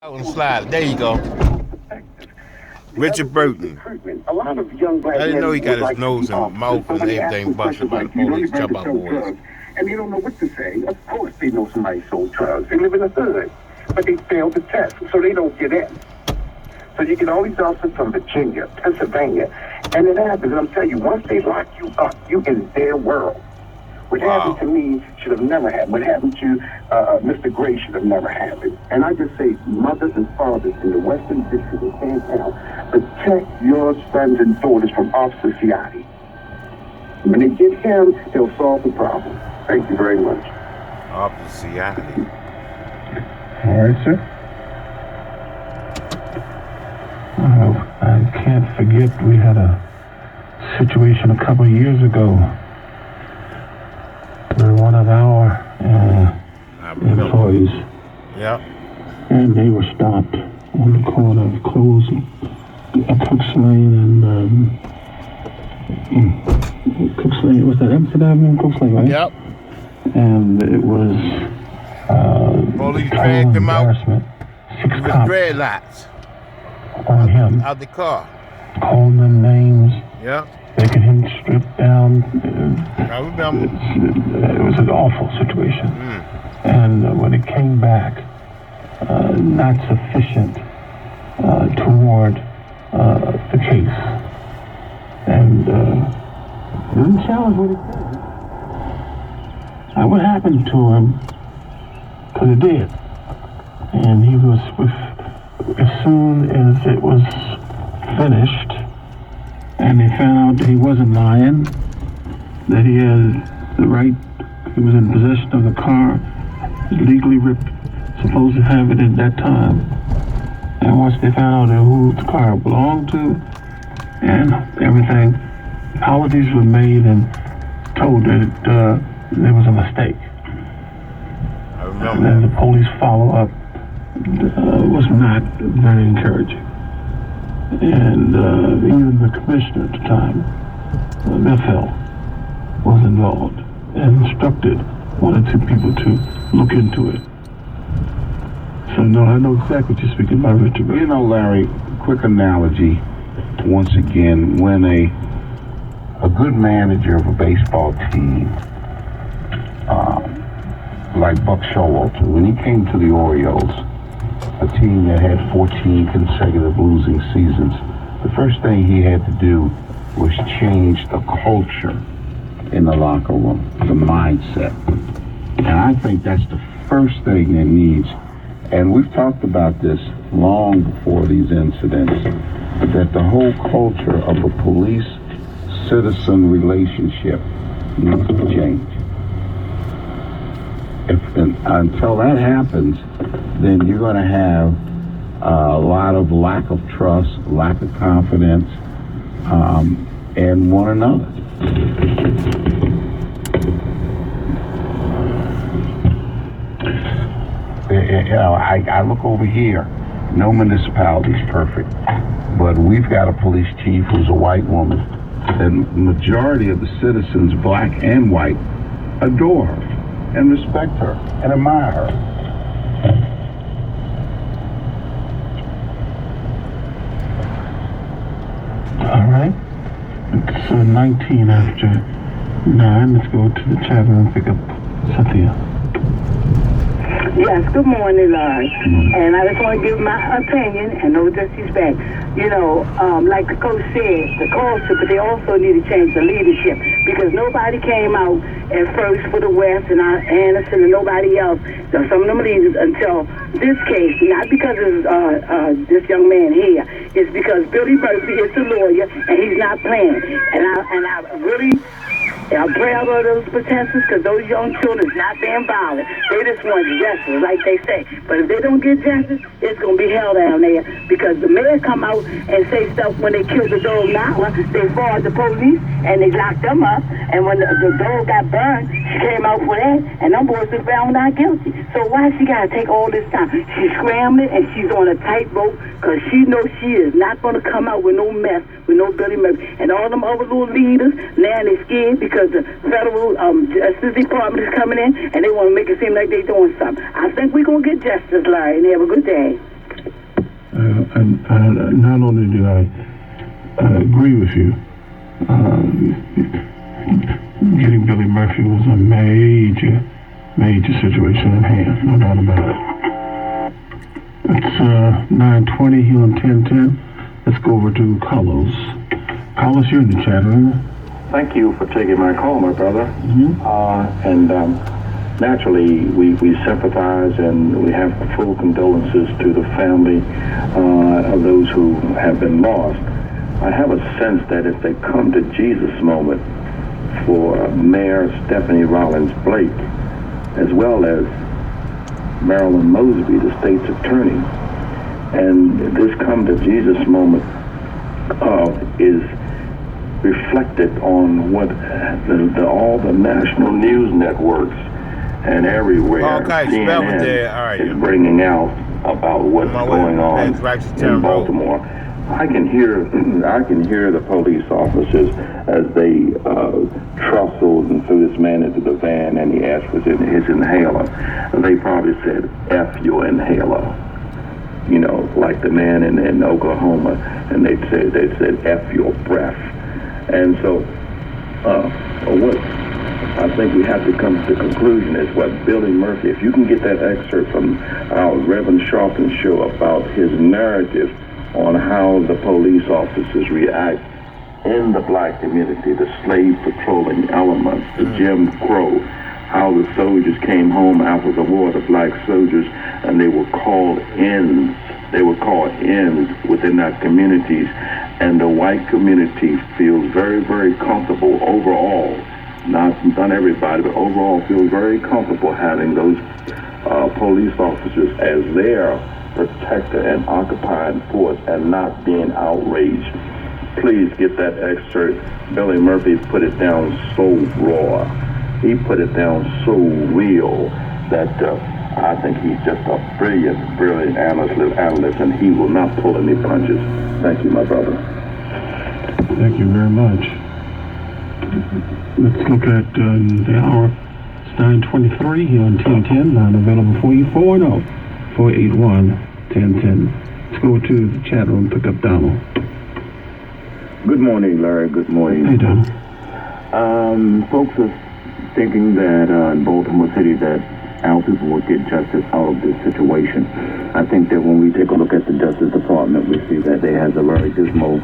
Out and slide. There you go. Richard Burton. A lot of young black I didn't know he got men his nose and mouth and everything busted by the police jump out boys. And they don't know what to say. Of course they know somebody sold drugs. They live in the hood. But they failed the test, so they don't get in. So you get all these officers from Virginia, Pennsylvania, and it happens. And I'm telling you, once they lock you up, you in their world. What happened to me should have never happened. What happened to Mr. Gray should have never happened. And I just say, mothers and fathers in the Western District of Sandtown, protect your sons and daughters from Officer Ciotti. When they get him, he'll solve the problem. Thank you very much. Officer Ciotti. All right, sir. I can't forget we had a situation a couple of years ago where one of our employees, and they were stopped on the corner of Close, Cooks Lane and Cooks Lane. Was that Amsterdam and Cooks Lane, right? Yep. And it was police dragged him out. 6 With cops dreadlocks on him, out the car. calling them names, Yep. making him strip down. I remember. It was an awful situation. And when it came back, not sufficient toward the case. And didn't challenge what he said. What happened to him, because it did. And he was, as soon as it was finished, and they found out that he wasn't lying, that he had the right, he was in possession of the car, legally supposed to have it at that time. And once they found out who the car belonged to and everything, apologies were made and told that there was a mistake. I remember. And then the police follow-up was not very encouraging. And even the commissioner at the time, Bethel, was involved and instructed one or two people to look into it. So no, I know exactly what you're speaking about, Richard. You know, Larry, quick analogy, once again, when a good manager of a baseball team, like Buck Showalter, when he came to the Orioles, a team that had 14 consecutive losing seasons, the first thing he had to do was change the culture in the locker room, the mindset. And I think that's the first thing that needs, and we've talked about this long before these incidents, that the whole culture of a police-citizen relationship needs to change. Until that happens, then you're going to have a lot of lack of trust, lack of confidence in one another. You know, I look over here. No municipality is perfect, but we've got a police chief who's a white woman, and the majority of the citizens, black and white, adore her and respect her and admire her. All right. It's 19 after 9. Let's go to the chat room and pick up Cynthia. Yes, good morning, Larry. And I just want to give my opinion and no disrespect. You know, like the coach said, the culture, but they also need to change the leadership because nobody came out at first for the West and Anderson and nobody else, some of them leaders, until this case, not because of this young man here, it's because Billy Murphy is the lawyer and he's not playing. And I really... I pray about those potentials because those young children is not being violent. They just want justice, like they say. But if they don't get justice, it's going to be hell down there because the mayor come out and say stuff when they killed the dog Nala. They fought the police and they locked them up. And when the dog got burned, she came out for that and them boys were found not guilty. So why she got to take all this time? She's scrambling and she's on a tightrope because she knows she is not going to come out with no mess, with no Billy Murphy. And all them other little leaders, now they're scared because the federal Justice Department is coming in and they want to make it seem like they're doing something. I think we're going to get justice, Larry, and have a good day. not only do I agree with you, getting Billy Murphy was a major situation at hand, no doubt about it. It's 9:20 here on 1010. Let's go over to Carlos. Carlos, you're in the chat room. Thank you for taking my call, my brother. Naturally, we sympathize and we have full condolences to the family of those who have been lost. I have a sense that if they come to Jesus moment for Mayor Stephanie Rollins Blake, as well as Marilyn Mosby, the state's attorney, and this come to Jesus moment is reflected on what all the national news networks and everywhere CNN is bringing out about what's going on in Baltimore. I can hear the police officers as they trustled and threw this man into the van, and he asked for his inhaler. And they probably said, "F your inhaler," you know, like the man in Oklahoma, and they said, "F your breath." And so, what I think we have to come to the conclusion is what Billy Murphy, if you can get that excerpt from our Reverend Sharpton show about his narrative on how the police officers react in the black community, the slave patrolling elements, the Jim Crow, how the soldiers came home after the war, the black soldiers, and they were called ins. They were called ins within that communities, and the white community feels very, very comfortable overall. Not everybody, but overall feels very comfortable having those police officers as their protector and occupying force and not being outraged. Please get that excerpt. Billy Murphy put it down so raw. He put it down so real that I think he's just a brilliant analyst, and he will not pull any punches. Thank you, my brother. Thank you very much. Let's look at the hour. It's 9:23 here on 1010. Line available for you, 480-481-1010. Let's go to the chat room, pick up Donald. Good morning, Larry. Good morning. Hey, Donald. Folks are thinking that in Baltimore City that our people will get justice out of this situation. I think that when we take a look at the Justice Department, we see that they has a very dismal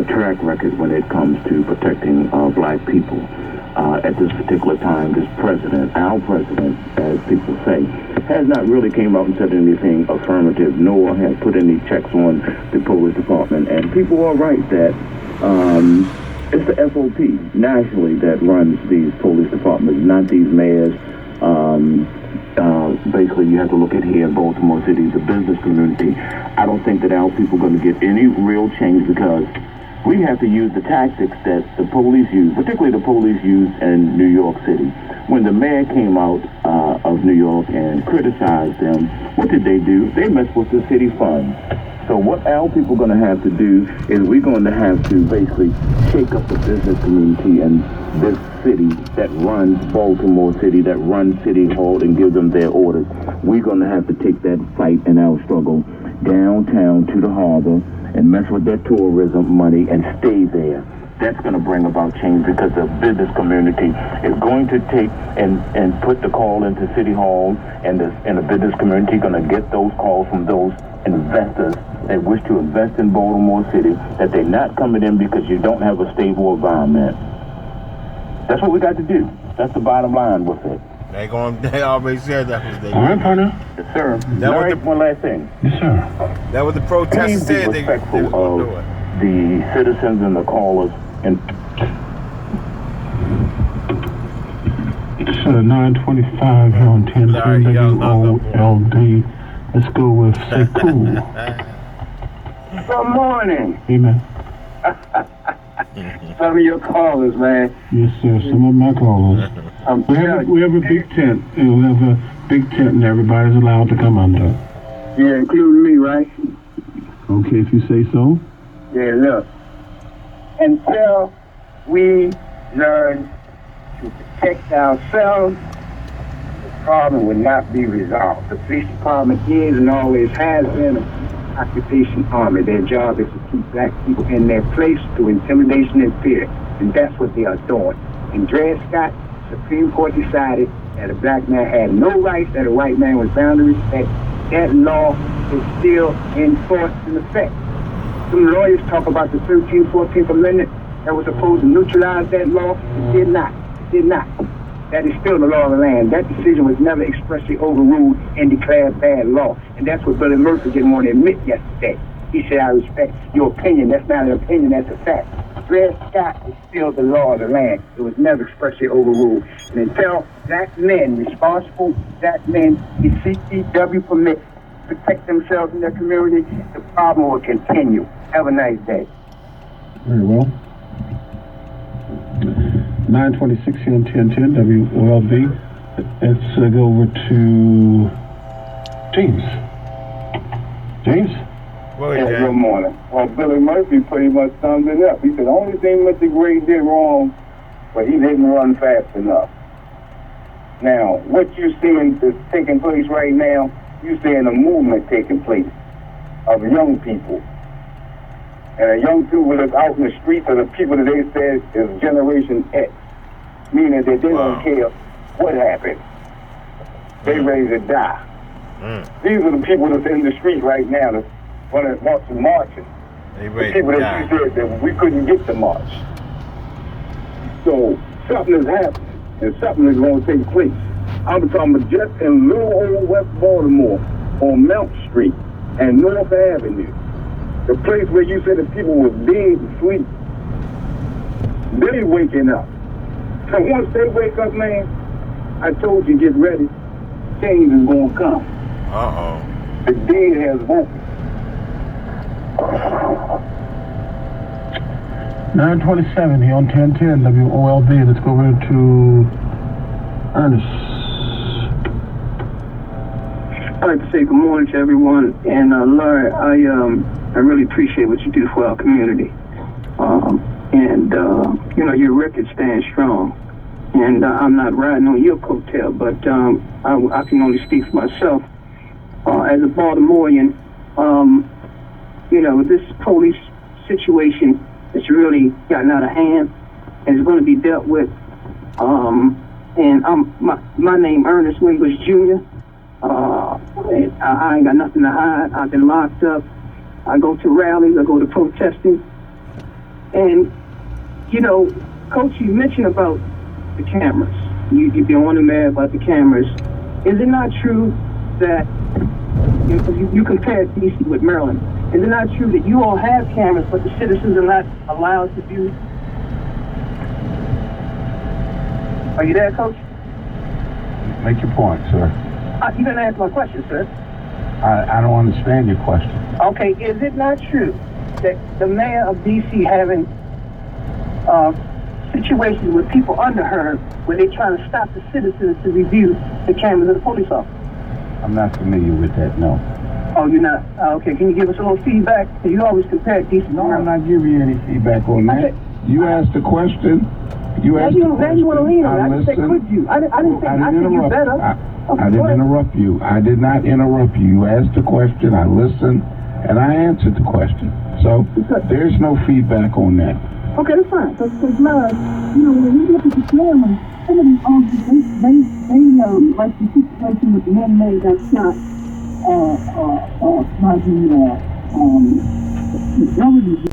track record when it comes to protecting black people. At this particular time, this president, our president, as people say, has not really came out and said anything affirmative, nor has put any checks on the police department. And people are right that it's the FOP nationally that runs these police departments, not these mayors. Basically, you have to look at here in Baltimore City, the business community. I don't think that our people are going to get any real change because we have to use the tactics that the police use, particularly the police used in New York City. When the mayor came out of New York and criticized them, what did they do? They messed with the city funds. So what our people are going to have to do is we're going to have to basically shake up the business community and this city that runs Baltimore City, that runs City Hall and give them their orders. We're going to have to take that fight and our struggle downtown to the harbor and mess with that tourism money and stay there. That's going to bring about change because the business community is going to take and put the call into City Hall, and the business community going to get those calls from those investors that wish to invest in Baltimore City, that they're not coming in because you don't have a stable environment. That's what we got to do. That's the bottom line with it. They already said that was they. All right, partner. Yes, sir. One last thing. Yes, sir. That was the protesters said they was respectful going to do of it. the citizens and the callers. And it's 9:25 here on 10 WOLD. Let's go with Say Cool. Good morning. Amen. Some of your callers, man. Yes, sir. Some of my callers. We have a big tent. We have a big tent, and everybody's allowed to come under. Yeah, including me, right? Okay, if you say so. Yeah, look. Until we learn to protect ourselves, the problem will not be resolved. The police department is and always has been a occupation army. Their job is to keep black people in their place through intimidation and fear. And that's what they are doing. And Dred Scott, Supreme Court decided that a black man had no rights, that a white man was bound to respect. That law is still in force and effect. Some lawyers talk about the 13th, 14th Amendment that was supposed to neutralize that law. It did not. It did not. That is still the law of the land. That decision was never expressly overruled and declared bad law. And that's what Billy Murphy didn't want to admit yesterday. He said, I respect your opinion. That's not an opinion, that's a fact. Dred Scott is still the law of the land. It was never expressly overruled. And until black men, responsible black men, get CCW permits to protect themselves and their community, the problem will continue. Have a nice day. Very well. 926 here on 1010 WOLB. Let's go over to James. James? Good morning. Well, Billy Murphy pretty much summed it up. He said the only thing Mr. Gray did wrong, but he didn't run fast enough. Now, what you're seeing is taking place right now, you're seeing a movement taking place of young people. And the young people that's out in the streets are the people that they said is Generation X, meaning that they don't care what happened. They ready to die. These are the people that's in the street right now that want to marching. They The ready people to that you die. said that we couldn't get the march. So something is happening, and something is going to take place. I'm talking about just in little old West Baltimore on Mount Street and North Avenue, the place where you said that people was dead asleep. They waking up. And once they wake up, man, I told you, get ready. Change is going to come. Uh-oh. The dead has woken. 927 here on 1010 WOLB. Let's go over to Ernest. I'd like to say good morning to everyone. And Larry, I really appreciate what you do for our community. You know, your record stands strong. And I'm not riding on your coattail, but I can only speak for myself. As a Baltimorean, you know, this police situation has really gotten out of hand and is going to be dealt with. And my name Ernest Wingbush Jr. And I ain't got nothing to hide. I've been locked up. I go to rallies. I go to protesting. And, you know, Coach, you mentioned about the cameras. You've been on the mayor about the cameras. Is it not true that you compared DC with Maryland? Is it not true that you all have cameras, but the citizens are not allowed to view? Are you there, Coach? Make your point, sir. You didn't answer my question, sir. I don't understand your question. Okay, is it not true that the mayor of DC having situations with people under her where they're trying to stop the citizens to review the cameras of the police officer? I'm not familiar with that, no. Oh, you're not? Okay, can you give us a little feedback? You always compare DC. No, I'm not giving you any feedback on that. Okay. You asked a question. You asked a question. Now you want to lean on it. I didn't say listened. could you. I didn't say I said you better. I didn't interrupt you. I did not interrupt you. You asked a question. I listened, and I answered the question. So there's no feedback on that. Okay, that's fine. Because now, you know, when we look at the cameras, some of these officers, they like the situation with the young man got shot by the government.